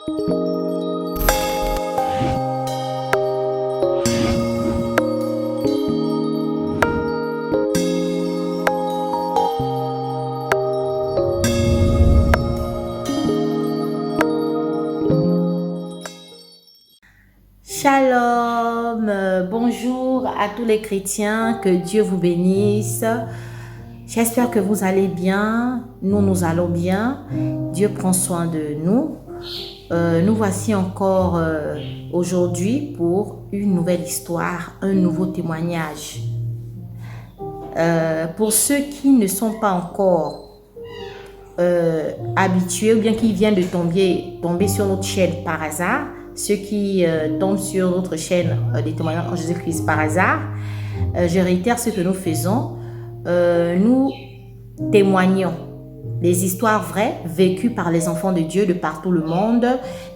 Shalom, bonjour à tous les chrétiens, que Dieu vous bénisse. J'espère que vous allez bien, nous allons bien, Dieu prend soin de nous. Nous voici encore aujourd'hui pour une nouvelle histoire, un nouveau témoignage. Pour ceux qui ne sont pas encore habitués ou bien qui viennent de tomber sur notre chaîne par hasard, ceux qui tombent sur notre chaîne des témoignages en Jésus-Christ par hasard, je réitère ce que nous faisons. Nous témoignons les histoires vraies vécues par les enfants de Dieu de partout le monde,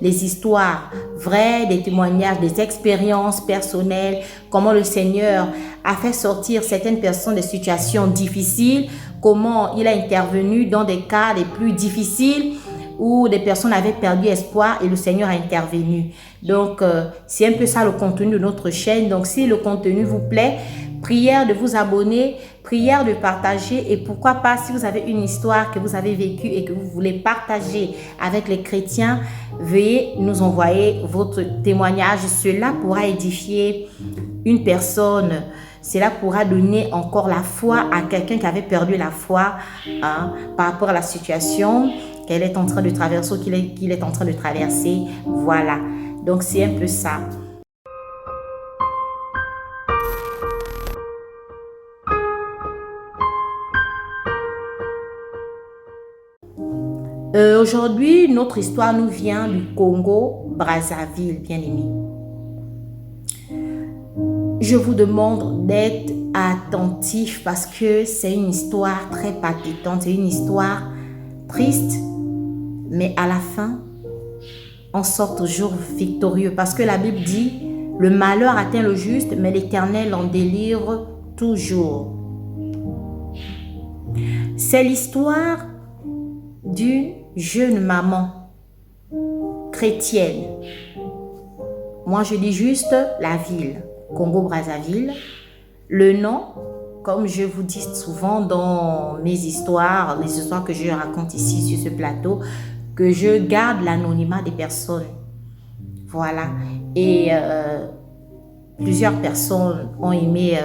les histoires vraies, des témoignages, des expériences personnelles, comment le Seigneur a fait sortir certaines personnes de situations difficiles, comment il a intervenu dans des cas les plus difficiles, où des personnes avaient perdu espoir et le Seigneur a intervenu. Donc, c'est un peu ça le contenu de notre chaîne. Donc, si le contenu vous plaît, prière de vous abonner, prière de partager et pourquoi pas, si vous avez une histoire que vous avez vécue et que vous voulez partager avec les chrétiens, veuillez nous envoyer votre témoignage. Cela pourra édifier une personne. Cela pourra donner encore la foi à quelqu'un qui avait perdu la foi par rapport à la situation qu'elle est en train de traverser ou qu'il est en train de traverser. Voilà. Donc, c'est un peu ça. Aujourd'hui, notre histoire nous vient du Congo-Brazzaville, bien aimé. Je vous demande d'être attentif parce que c'est une histoire très palpitante, c'est une histoire triste, mais à la fin, on sort toujours victorieux parce que la Bible dit « Le malheur atteint le juste, mais l'Éternel en délivre toujours. » C'est l'histoire d'une jeune maman chrétienne. Moi, je dis juste la ville, Congo-Brazzaville. Le nom, comme je vous dis souvent dans mes histoires, les histoires que je raconte ici sur ce plateau, que je garde l'anonymat des personnes. Voilà. Et plusieurs personnes ont aimé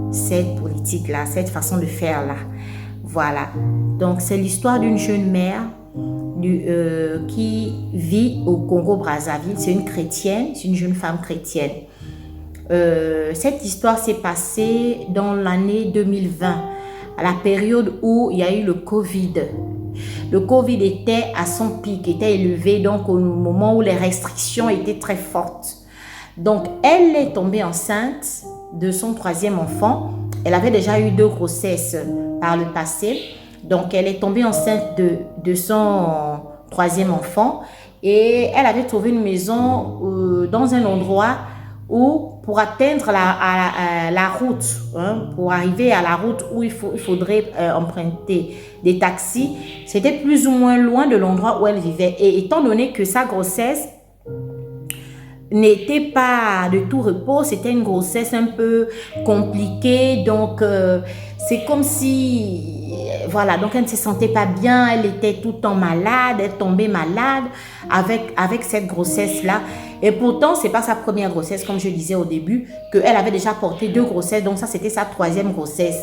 cette politique-là, cette façon de faire-là. Voilà. Donc, c'est l'histoire d'une jeune mère qui vit au Congo-Brazzaville. C'est une chrétienne, c'est une jeune femme chrétienne. Cette histoire s'est passée dans l'année 2020, à la période où il y a eu le Covid. Le Covid était à son pic, était élevé, donc au moment où les restrictions étaient très fortes. Donc, elle est tombée enceinte de son 3e enfant. Elle avait déjà eu 2 grossesses par le passé. Donc, elle est tombée enceinte de son 3e enfant. Et elle avait trouvé une maison dans un endroit où, pour atteindre la route, pour arriver à la route où il faudrait emprunter des taxis, c'était plus ou moins loin de l'endroit où elle vivait. Et étant donné que sa grossesse n'était pas de tout repos, c'était une grossesse un peu compliquée, donc c'est comme si, voilà, donc elle ne se sentait pas bien, elle était tout le temps malade, elle tombait malade avec cette grossesse-là. Et pourtant, c'est pas sa première grossesse, comme je disais au début, qu'elle avait déjà porté 2 grossesses, donc ça c'était sa 3e grossesse.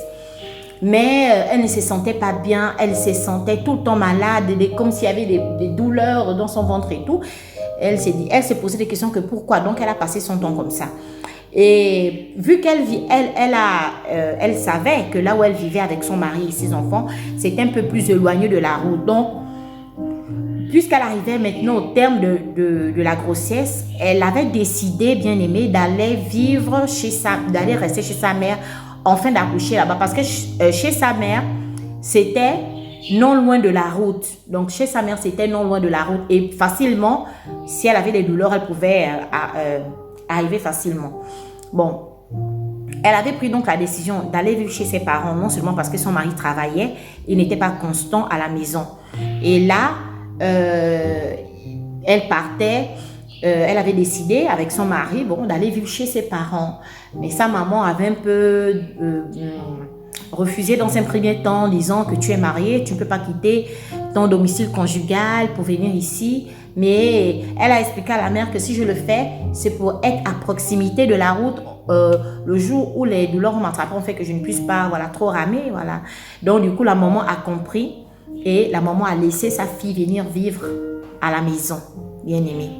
Mais elle ne se sentait pas bien, elle se sentait tout le temps malade, comme s'il y avait des douleurs dans son ventre et tout. Elle s'est posé des questions que pourquoi, donc elle a passé son temps comme ça. Et vu qu'elle elle savait que là où elle vivait avec son mari et ses enfants, c'était un peu plus éloigné de la route. Donc, puisqu'elle arrivait maintenant au terme de la grossesse, elle avait décidé, bien aimée, d'aller rester chez sa mère, enfin d'accoucher là-bas. Parce que chez sa mère, c'était non loin de la route. Donc, chez sa mère, c'était non loin de la route. Et facilement, si elle avait des douleurs, elle pouvait arriver facilement. Bon, elle avait pris donc la décision d'aller vivre chez ses parents, non seulement parce que son mari travaillait, il n'était pas constant à la maison. Et là, elle partait, elle avait décidé avec son mari, bon, d'aller vivre chez ses parents. Mais sa maman avait un peu refusé dans un premier temps, en disant que tu es mariée, tu ne peux pas quitter ton domicile conjugal pour venir ici. Mais elle a expliqué à la mère que si je le fais, c'est pour être à proximité de la route le jour où les douleurs m'attraperont, fait que je ne puisse pas, voilà, trop ramer, voilà. Donc du coup, la maman a compris et la maman a laissé sa fille venir vivre à la maison, bien aimée.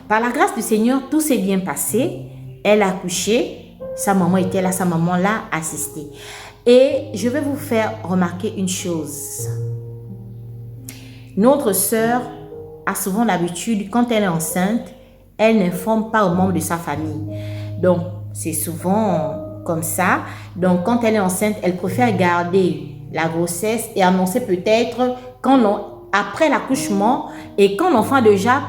Par la grâce du Seigneur, tout s'est bien passé. Elle a accouché, sa maman était là, sa maman l'a assistée. Et je vais vous faire remarquer une chose. Notre sœur a souvent l'habitude, quand elle est enceinte, elle n'informe pas aux membres de sa famille. Donc, c'est souvent comme ça. Donc, quand elle est enceinte, elle préfère garder la grossesse et annoncer peut-être après l'accouchement et quand l'enfant a déjà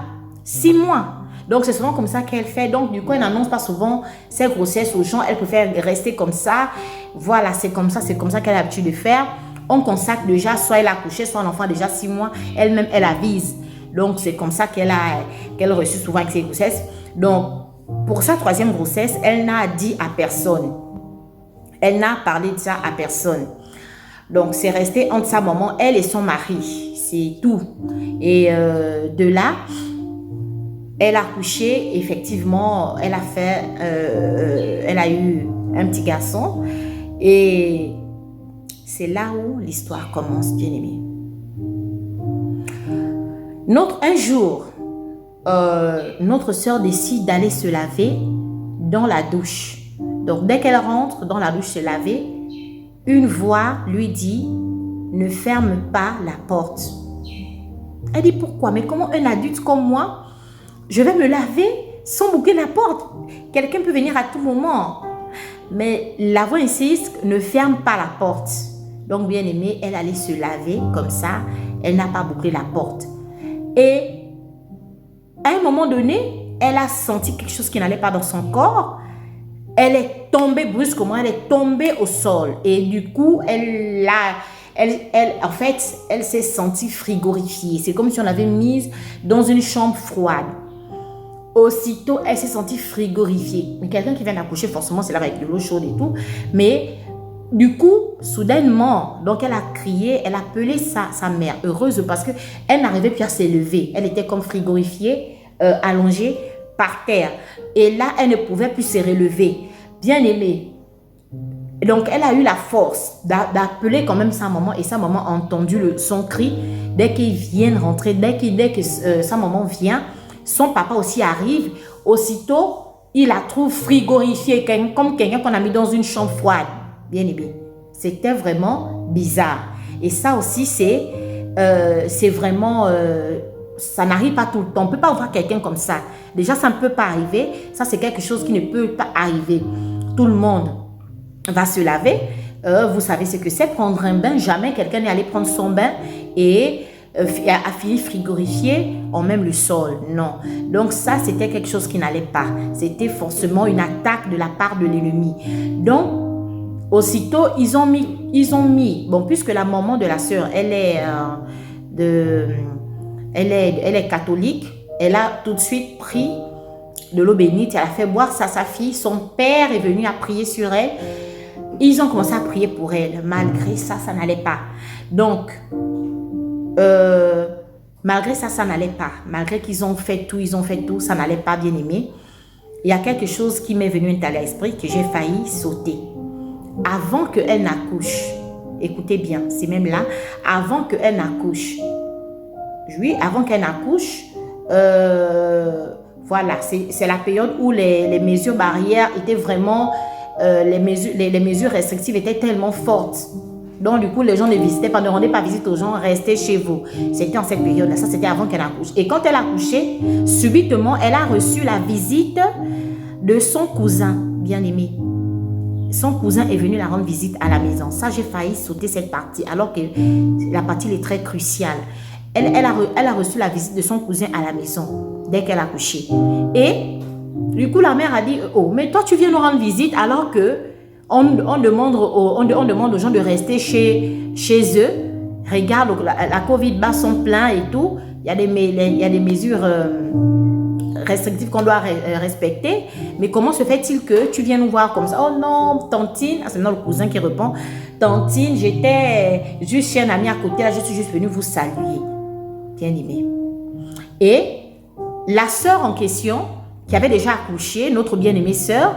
6 mois. Donc, c'est souvent comme ça qu'elle fait. Donc, du coup, elle n'annonce pas souvent ses grossesses aux gens. Elle préfère rester comme ça. Voilà, c'est comme ça qu'elle a l'habitude de faire. On consacre déjà, soit elle a accouché, soit l'enfant a déjà 6 mois. Elle-même, elle avise. Donc, c'est comme ça qu'elle reçut souvent avec ses grossesses. Donc, pour sa 3e grossesse, elle n'a dit à personne. Elle n'a parlé de ça à personne. Donc, c'est resté entre sa maman, elle et son mari. C'est tout. Et de là, elle a accouché. Effectivement, elle a eu un petit garçon. Et c'est là où l'histoire commence, bien aimé. Un jour, notre sœur décide d'aller se laver dans la douche. Donc, dès qu'elle rentre dans la douche se laver, une voix lui dit « Ne ferme pas la porte ». Elle dit « Pourquoi? Mais comment un adulte comme moi, je vais me laver sans boucler la porte? Quelqu'un peut venir à tout moment. » Mais la voix insiste « Ne ferme pas la porte ». Donc, bien aimée, elle allait se laver comme ça. Elle n'a pas bouclé la porte. Et à un moment donné, elle a senti quelque chose qui n'allait pas dans son corps. Elle est tombée brusquement, elle est tombée au sol. Et du coup, elle s'est sentie frigorifiée. C'est comme si on l'avait mise dans une chambre froide. Aussitôt, elle s'est sentie frigorifiée. Mais quelqu'un qui vient d'accoucher, forcément, c'est là avec de l'eau chaude et tout. Mais du coup, soudainement, donc elle a crié, elle a appelé sa mère, heureuse parce qu'elle n'arrivait plus à s'élever. Elle était comme frigorifiée, allongée par terre. Et là, elle ne pouvait plus se relever. Bien aimée. Donc, elle a eu la force d'appeler quand même sa maman et sa maman a entendu son cri. Dès qu'ils viennent rentrer, dès que sa maman vient, son papa aussi arrive. Aussitôt, il la trouve frigorifiée, comme quelqu'un qu'on a mis dans une chambre froide. Bien aimé. C'était vraiment bizarre. Et ça aussi, c'est vraiment... ça n'arrive pas tout le temps. On ne peut pas voir quelqu'un comme ça. Déjà, ça ne peut pas arriver. Ça, c'est quelque chose qui ne peut pas arriver. Tout le monde va se laver. Vous savez ce que c'est, prendre un bain. Jamais quelqu'un n'est allé prendre son bain et a fini frigorifié en même le sol. Non. Donc ça, c'était quelque chose qui n'allait pas. C'était forcément une attaque de la part de l'ennemi. Donc, aussitôt, ils ont mis, bon, puisque la maman de la sœur, elle est catholique, elle a tout de suite pris de l'eau bénite, elle a fait boire ça à sa fille, son père est venu à prier sur elle, ils ont commencé à prier pour elle, malgré ça, ça n'allait pas. Donc, malgré ça, ça n'allait pas, malgré qu'ils ont fait tout, ça n'allait pas, bien aimé. Il y a quelque chose qui m'est venu à l'esprit que j'ai failli sauter. Avant qu'elle n'accouche, écoutez bien, c'est même là, avant qu'elle n'accouche, oui, avant qu'elle n'accouche, voilà, c'est la période où les mesures barrières étaient vraiment, les mesures restrictives étaient tellement fortes. Donc, du coup, les gens ne visitaient pas, ne rendaient pas visite aux gens, restez chez vous. C'était en cette période-là, ça c'était avant qu'elle accouche. Et quand elle a accouché, subitement, elle a reçu la visite de son cousin bien-aimé. Son cousin est venu la rendre visite à la maison. Ça, j'ai failli sauter cette partie, alors que la partie est très cruciale. Elle a reçu la visite de son cousin à la maison, dès qu'elle a accouché. Et, du coup, la mère a dit, oh, mais toi, tu viens nous rendre visite, alors que on demande aux gens de rester chez eux. Regarde, la Covid bat son plein et tout. il y a des mesures restrictives qu'on doit respecter. Mais comment se fait-il que tu viens nous voir comme ça? Oh non, Tantine, c'est maintenant le cousin qui répond. Tantine, j'étais juste chez un ami à côté, là, je suis juste venue vous saluer. Bien aimé. Et la sœur en question, qui avait déjà accouché, notre bien-aimée sœur,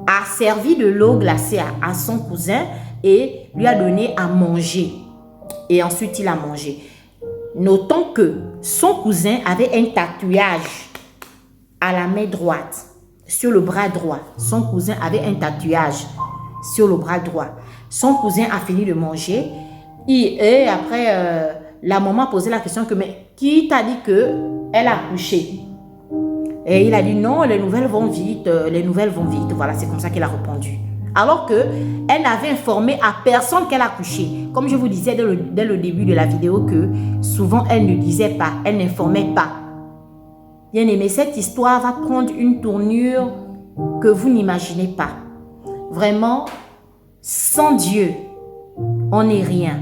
a servi de l'eau glacée à son cousin et lui a donné à manger. Et ensuite, il a mangé. Notons que son cousin avait un tatouage à la main droite, sur le bras droit. Son cousin avait un tatouage sur le bras droit. Son cousin a fini de manger. Et après, la maman a posé la question que, mais qui t'a dit qu'elle a accouché? Et il a dit non, les nouvelles vont vite, les nouvelles vont vite. Voilà, c'est comme ça qu'elle a répondu. Alors qu'elle n'avait informé à personne qu'elle a accouché. Comme je vous disais dès le début de la vidéo que souvent elle ne disait pas, elle n'informait pas. Bien aimé, cette histoire va prendre une tournure que vous n'imaginez pas. Vraiment, sans Dieu, on n'est rien.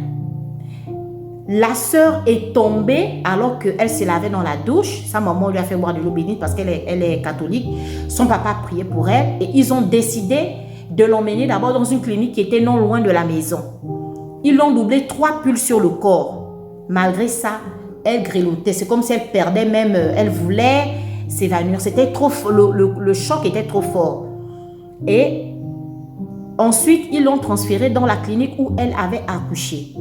La sœur est tombée alors qu'elle se lavait dans la douche. Sa maman lui a fait boire de l'eau bénite parce qu'elle est catholique. Son papa priait pour elle et ils ont décidé de l'emmener d'abord dans une clinique qui était non loin de la maison. Ils l'ont doublé 3 pulls sur le corps. Malgré ça, elle grelottait. C'est comme si elle perdait même, elle voulait s'évanouir. C'était trop, le choc était trop fort. Et ensuite, ils l'ont transférée dans la clinique où elle avait accouché.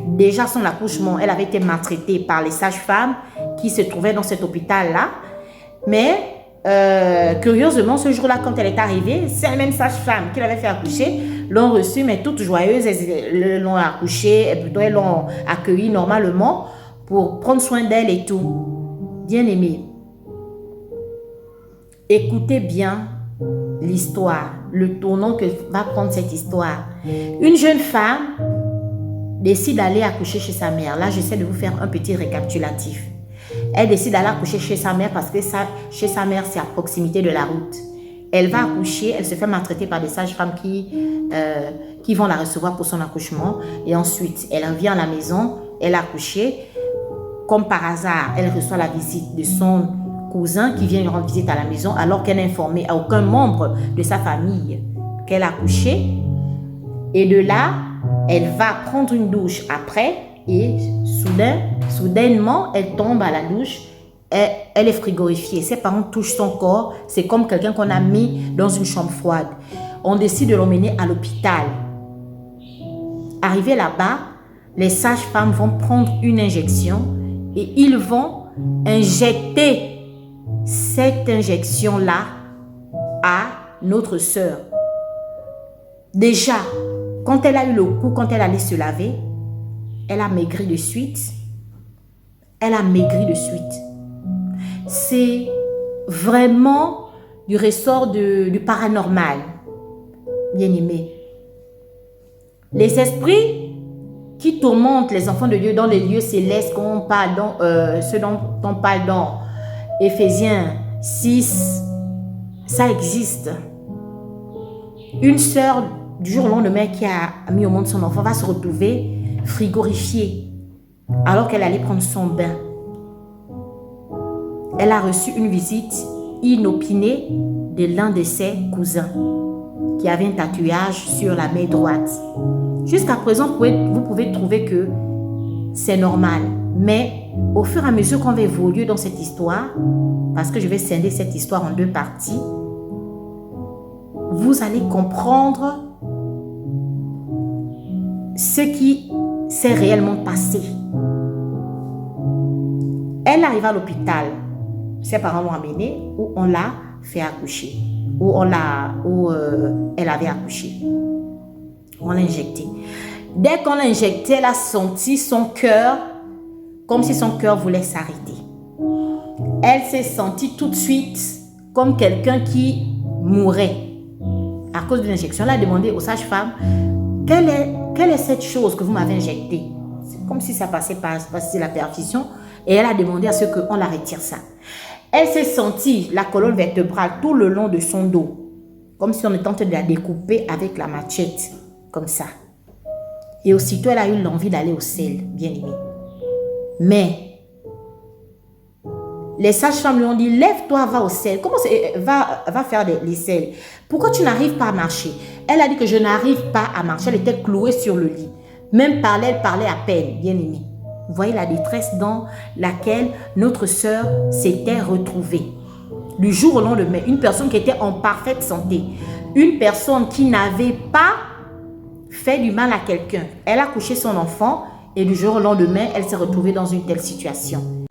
Déjà, son accouchement, elle avait été maltraitée par les sages-femmes qui se trouvaient dans cet hôpital-là. Mais, curieusement, ce jour-là, quand elle est arrivée, c'est la même sage-femme qui l'avait fait accoucher, l'ont reçue, mais toute joyeuse, elles l'ont accouchée, plutôt elles l'ont accueillie normalement pour prendre soin d'elle et tout. Bien aimé, écoutez bien l'histoire, le tournant que va prendre cette histoire. Une jeune femme décide d'aller accoucher chez sa mère. Là, j'essaie de vous faire un petit récapitulatif. Elle décide d'aller accoucher chez sa mère parce que chez sa mère, c'est à proximité de la route. Elle va accoucher, elle se fait maltraiter par des sages-femmes qui vont la recevoir pour son accouchement. Et ensuite, elle revient à la maison, elle a accouché. Comme par hasard, elle reçoit la visite de son cousin qui vient lui rendre visite à la maison alors qu'elle n'a informé à aucun membre de sa famille qu'elle a accouché. Et de là, elle va prendre une douche après et soudainement, elle tombe à la douche. Elle est frigorifiée. Ses parents touchent son corps. C'est comme quelqu'un qu'on a mis dans une chambre froide. On décide de l'emmener à l'hôpital. Arrivé là-bas, les sages-femmes vont prendre une injection et ils vont injecter cette injection-là à notre sœur. Déjà, quand elle a eu le coup, quand elle allait se laver, elle a maigri de suite. Elle a maigri de suite. C'est vraiment du ressort du paranormal, bien aimé. Les esprits qui tourmentent les enfants de Dieu dans les lieux célestes, qu'on parle ce dont on parle dans Éphésiens 6, ça existe. Une sœur, du jour au lendemain, qui a mis au monde son enfant, va se retrouver frigorifiée alors qu'elle allait prendre son bain. Elle a reçu une visite inopinée de l'un de ses cousins qui avait un tatouage sur la main droite. Jusqu'à présent, vous pouvez trouver que c'est normal. Mais au fur et à mesure qu'on va évoluer dans cette histoire, parce que je vais scinder cette histoire en 2 parties, vous allez comprendre ce qui s'est réellement passé. Elle arrive à l'hôpital. Ses parents l'ont amenée où on l'a fait accoucher. Où elle avait accouché. On l'a injecté. Dès qu'on l'a injecté, elle a senti son cœur comme si son cœur voulait s'arrêter. Elle s'est sentie tout de suite comme quelqu'un qui mourait à cause de l'injection. Elle a demandé aux sages-femmes quelle est cette chose que vous m'avez injectée. C'est comme si ça passait par la perfusion. Et elle a demandé à ce qu'on la retire ça. Elle s'est sentie la colonne vertébrale tout le long de son dos. Comme si on était en train de la découper avec la machette. Comme ça. Et aussitôt, elle a eu l'envie d'aller au ciel, bien aimé. Mais, Les sages-femmes lui ont dit, lève-toi, va au sel. Comment c'est, va faire les selles. Pourquoi tu n'arrives pas à marcher? Elle a dit que je n'arrive pas à marcher. Elle était clouée sur le lit. Même parler, elle parlait à peine, bien aimée. Vous voyez la détresse dans laquelle notre sœur s'était retrouvée. Du jour au lendemain, une personne qui était en parfaite santé, une personne qui n'avait pas fait du mal à quelqu'un. Elle a couché son enfant et du jour au lendemain, elle s'est retrouvée dans une telle situation.